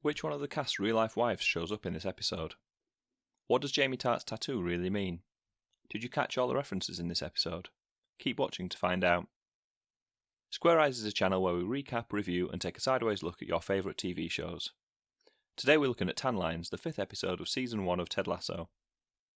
Which one of the cast's real-life wives shows up in this episode? What does Jamie Tartt's tattoo really mean? Did you catch all the references in this episode? Keep watching to find out. Square Eyes is a channel where we recap, review and take a sideways look at your favourite TV shows. Today we're looking at Tan Lines, the 5th episode of Season 1 of Ted Lasso.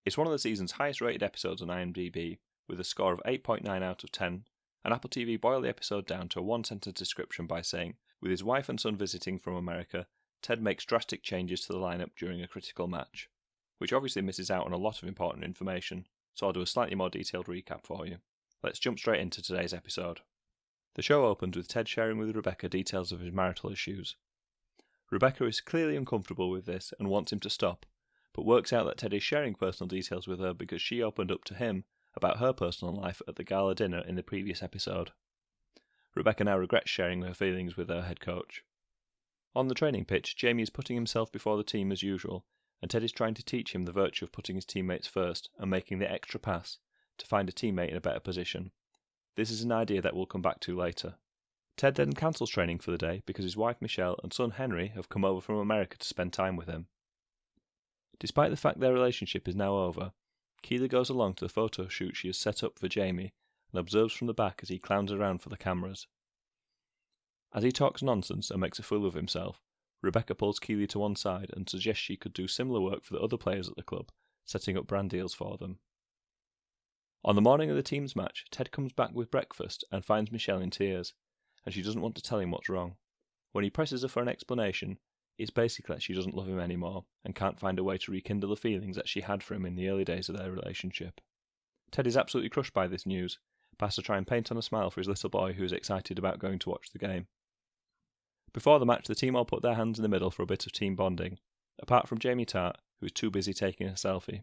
It's one of the season's highest rated episodes on IMDb, with a score of 8.9 out of 10, and Apple TV boiled the episode down to a one-sentence description by saying, with his wife and son visiting from America, Ted makes drastic changes to the lineup during a critical match, which obviously misses out on a lot of important information, so I'll do a slightly more detailed recap for you. Let's jump straight into today's episode. The show opens with Ted sharing with Rebecca details of his marital issues. Rebecca is clearly uncomfortable with this and wants him to stop, but works out that Ted is sharing personal details with her because she opened up to him about her personal life at the gala dinner in the previous episode. Rebecca now regrets sharing her feelings with her head coach. On the training pitch, Jamie is putting himself before the team as usual, and Ted is trying to teach him the virtue of putting his teammates first and making the extra pass to find a teammate in a better position. This is an idea that we'll come back to later. Ted then cancels training for the day because his wife Michelle and son Henry have come over from America to spend time with him. Despite the fact their relationship is now over, Keely goes along to the photo shoot she has set up for Jamie and observes from the back as he clowns around for the cameras. As he talks nonsense and makes a fool of himself, Rebecca pulls Keely to one side and suggests she could do similar work for the other players at the club, setting up brand deals for them. On the morning of the team's match, Ted comes back with breakfast and finds Michelle in tears, and she doesn't want to tell him what's wrong. When he presses her for an explanation, it's basically that she doesn't love him anymore and can't find a way to rekindle the feelings that she had for him in the early days of their relationship. Ted is absolutely crushed by this news, but has to try and paint on a smile for his little boy who is excited about going to watch the game. Before the match, the team all put their hands in the middle for a bit of team bonding, apart from Jamie Tartt, who is too busy taking a selfie.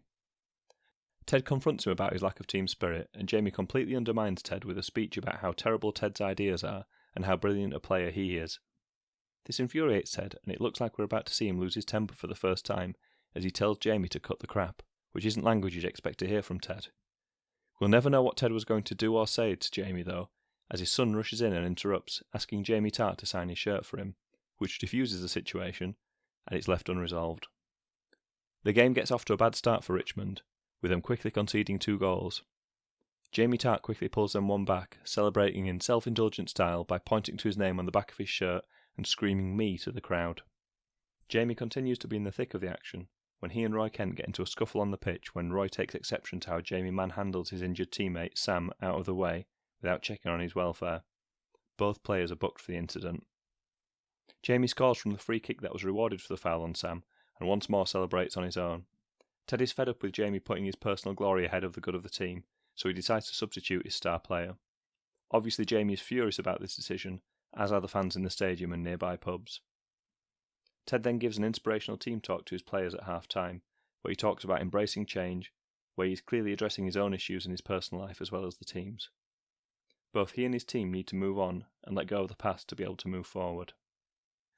Ted confronts him about his lack of team spirit, and Jamie completely undermines Ted with a speech about how terrible Ted's ideas are and how brilliant a player he is. This infuriates Ted, and it looks like we're about to see him lose his temper for the first time as he tells Jamie to cut the crap, which isn't language you'd expect to hear from Ted. We'll never know what Ted was going to do or say to Jamie, though, as his son rushes in and interrupts, asking Jamie Tartt to sign his shirt for him, which diffuses the situation, and it's left unresolved. The game gets off to a bad start for Richmond, with them quickly conceding 2 goals. Jamie Tartt quickly pulls them one back, celebrating in self-indulgent style by pointing to his name on the back of his shirt and screaming "me" to the crowd. Jamie continues to be in the thick of the action, when he and Roy Kent get into a scuffle on the pitch when Roy takes exception to how Jamie manhandles his injured teammate Sam out of the way without checking on his welfare. Both players are booked for the incident. Jamie scores from the free kick that was rewarded for the foul on Sam, and once more celebrates on his own. Ted is fed up with Jamie putting his personal glory ahead of the good of the team, so he decides to substitute his star player. Obviously Jamie is furious about this decision, as are the fans in the stadium and nearby pubs. Ted then gives an inspirational team talk to his players at half-time, where he talks about embracing change, where he is clearly addressing his own issues in his personal life as well as the team's. Both he and his team need to move on and let go of the past to be able to move forward.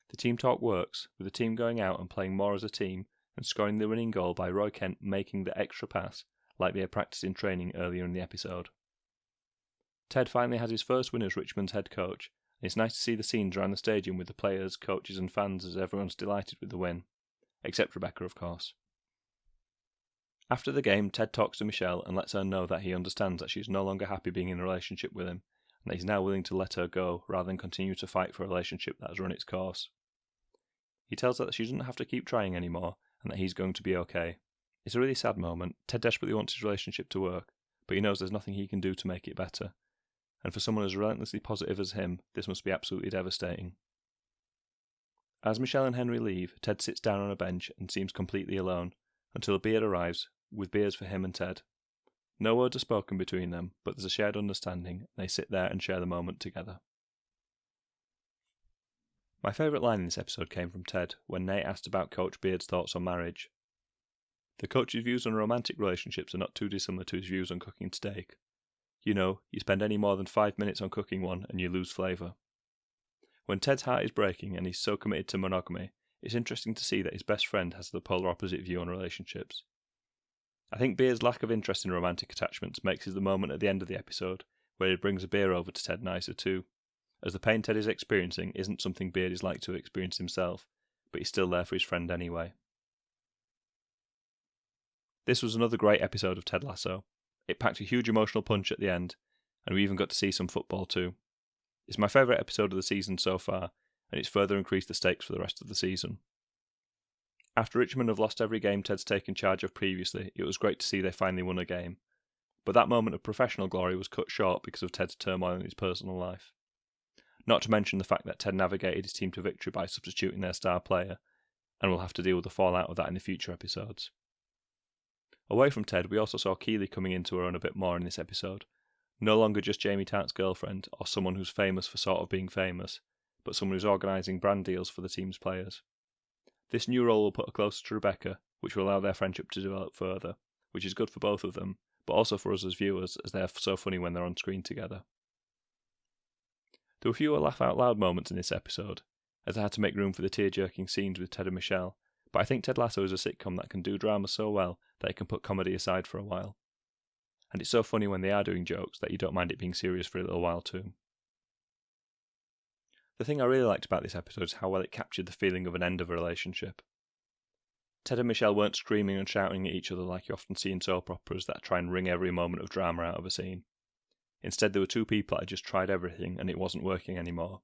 The team talk works, with the team going out and playing more as a team and scoring the winning goal by Roy Kent making the extra pass like they had practiced in training earlier in the episode. Ted finally has his first win as Richmond's head coach, and it's nice to see the scenes around the stadium with the players, coaches and fans as everyone's delighted with the win. Except Rebecca, of course. After the game, Ted talks to Michelle and lets her know that he understands that she is no longer happy being in a relationship with him, and that he's now willing to let her go rather than continue to fight for a relationship that has run its course. He tells her that she doesn't have to keep trying anymore, and that he's going to be okay. It's a really sad moment. Ted desperately wants his relationship to work, but he knows there's nothing he can do to make it better. And for someone as relentlessly positive as him, this must be absolutely devastating. As Michelle and Henry leave, Ted sits down on a bench and seems completely alone, until a beard arrives, with beers for him and Ted. No words are spoken between them, but there's a shared understanding, and they sit there and share the moment together. My favourite line in this episode came from Ted, when Nate asked about Coach Beard's thoughts on marriage. The coach's views on romantic relationships are not too dissimilar to his views on cooking steak. You know, you spend any more than 5 minutes on cooking one and you lose flavour. When Ted's heart is breaking and he's so committed to monogamy, it's interesting to see that his best friend has the polar opposite view on relationships. I think Beard's lack of interest in romantic attachments makes it the moment at the end of the episode where he brings a beer over to Ted nicer too, as the pain Ted is experiencing isn't something Beard is like to experience himself, but he's still there for his friend anyway. This was another great episode of Ted Lasso. It packed a huge emotional punch at the end, and we even got to see some football too. It's my favourite episode of the season so far, and it's further increased the stakes for the rest of the season. After Richmond have lost every game Ted's taken charge of previously, it was great to see they finally won a game. But that moment of professional glory was cut short because of Ted's turmoil in his personal life. Not to mention the fact that Ted navigated his team to victory by substituting their star player, and will have to deal with the fallout of that in the future episodes. Away from Ted, we also saw Keely coming into her own a bit more in this episode. No longer just Jamie Tartt's girlfriend, or someone who's famous for sort of being famous, but someone who's organising brand deals for the team's players. This new role will put her closer to Rebecca, which will allow their friendship to develop further, which is good for both of them, but also for us as viewers, as they're so funny when they're on screen together. There were fewer laugh-out-loud moments in this episode, as I had to make room for the tear-jerking scenes with Ted and Michelle, but I think Ted Lasso is a sitcom that can do drama so well that it can put comedy aside for a while. And it's so funny when they are doing jokes that you don't mind it being serious for a little while too. The thing I really liked about this episode is how well it captured the feeling of an end of a relationship. Ted and Michelle weren't screaming and shouting at each other like you often see in soap operas that try and wring every moment of drama out of a scene. Instead, there were two people that had just tried everything and it wasn't working anymore.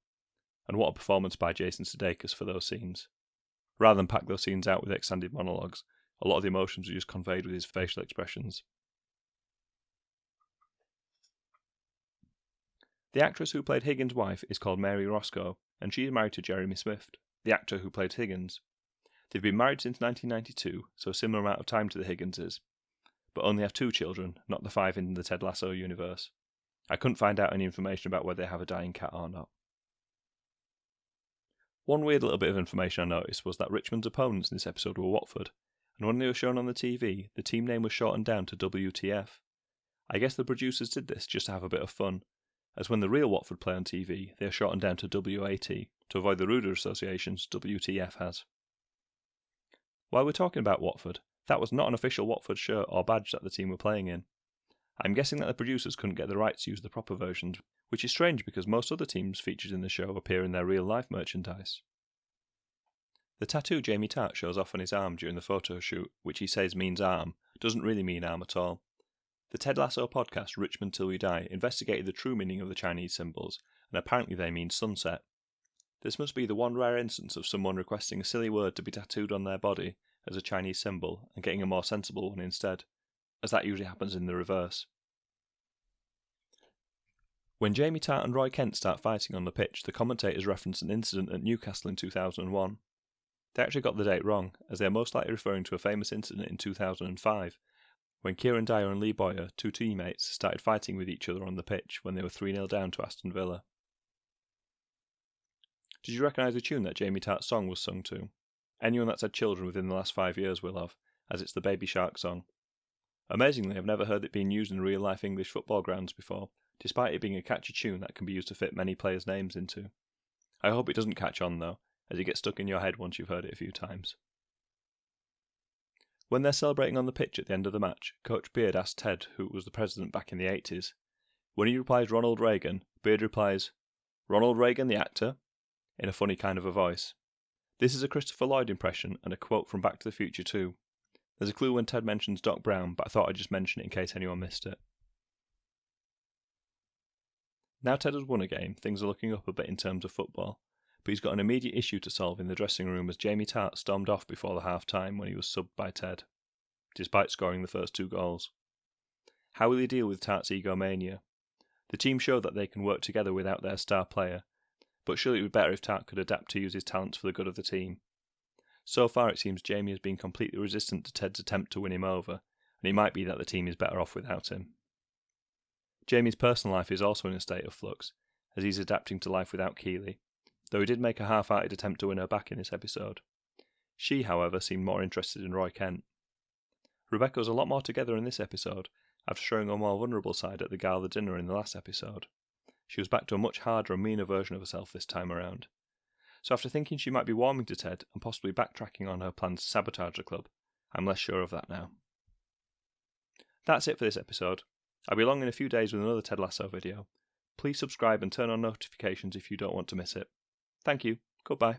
And what a performance by Jason Sudeikis for those scenes. Rather than pack those scenes out with extended monologues, a lot of the emotions were just conveyed with his facial expressions. The actress who played Higgins' wife is called Mary Roscoe, and she is married to Jeremy Swift, the actor who played Higgins. They've been married since 1992, so a similar amount of time to the Higginses, but only have 2 children, not the 5 in the Ted Lasso universe. I couldn't find out any information about whether they have a dying cat or not. One weird little bit of information I noticed was that Richmond's opponents in this episode were Watford, and when they were shown on the TV, the team name was shortened down to WTF. I guess the producers did this just to have a bit of fun, as when the real Watford play on TV, they are shortened down to WAT, to avoid the ruder associations WTF has. While we're talking about Watford, that was not an official Watford shirt or badge that the team were playing in. I'm guessing that the producers couldn't get the rights to use the proper versions, which is strange because most other teams featured in the show appear in their real-life merchandise. The tattoo Jamie Tartt shows off on his arm during the photo shoot, which he says means arm, doesn't really mean arm at all. The Ted Lasso podcast Richmond Till We Die investigated the true meaning of the Chinese symbols, and apparently they mean sunset. This must be the one rare instance of someone requesting a silly word to be tattooed on their body as a Chinese symbol and getting a more sensible one instead, as that usually happens in the reverse. When Jamie Tartt and Roy Kent start fighting on the pitch, the commentators reference an incident at Newcastle in 2001. They actually got the date wrong, as they are most likely referring to a famous incident in 2005, when Kieran Dyer and Lee Boyer, 2 teammates, started fighting with each other on the pitch when they were 3-0 down to Aston Villa. Did you recognise the tune that Jamie Tartt's song was sung to? Anyone that's had children within the last 5 years will have, as it's the Baby Shark song. Amazingly, I've never heard it being used in real-life English football grounds before, despite it being a catchy tune that can be used to fit many players' names into. I hope it doesn't catch on though, as it gets stuck in your head once you've heard it a few times. When they're celebrating on the pitch at the end of the match, Coach Beard asks Ted who was the president back in the 80s. When he replies Ronald Reagan, Beard replies, "Ronald Reagan the actor?" in a funny kind of a voice. This is a Christopher Lloyd impression and a quote from Back to the Future too. There's a clue when Ted mentions Doc Brown, but I thought I'd just mention it in case anyone missed it. Now Ted has won a game, things are looking up a bit in terms of football, but he's got an immediate issue to solve in the dressing room as Jamie Tartt stormed off before the half-time when he was subbed by Ted, despite scoring the first 2 goals. How will he deal with Tartt's egomania? The team show that they can work together without their star player, but surely it would be better if Tartt could adapt to use his talents for the good of the team. So far it seems Jamie has been completely resistant to Ted's attempt to win him over, and it might be that the team is better off without him. Jamie's personal life is also in a state of flux, as he's adapting to life without Keely, though he did make a half-hearted attempt to win her back in this episode. She, however, seemed more interested in Roy Kent. Rebecca was a lot more together in this episode, after showing a more vulnerable side at the gala dinner in the last episode. She was back to a much harder and meaner version of herself this time around. So after thinking she might be warming to Ted and possibly backtracking on her plans to sabotage the club, I'm less sure of that now. That's it for this episode. I'll be along in a few days with another Ted Lasso video. Please subscribe and turn on notifications if you don't want to miss it. Thank you. Goodbye.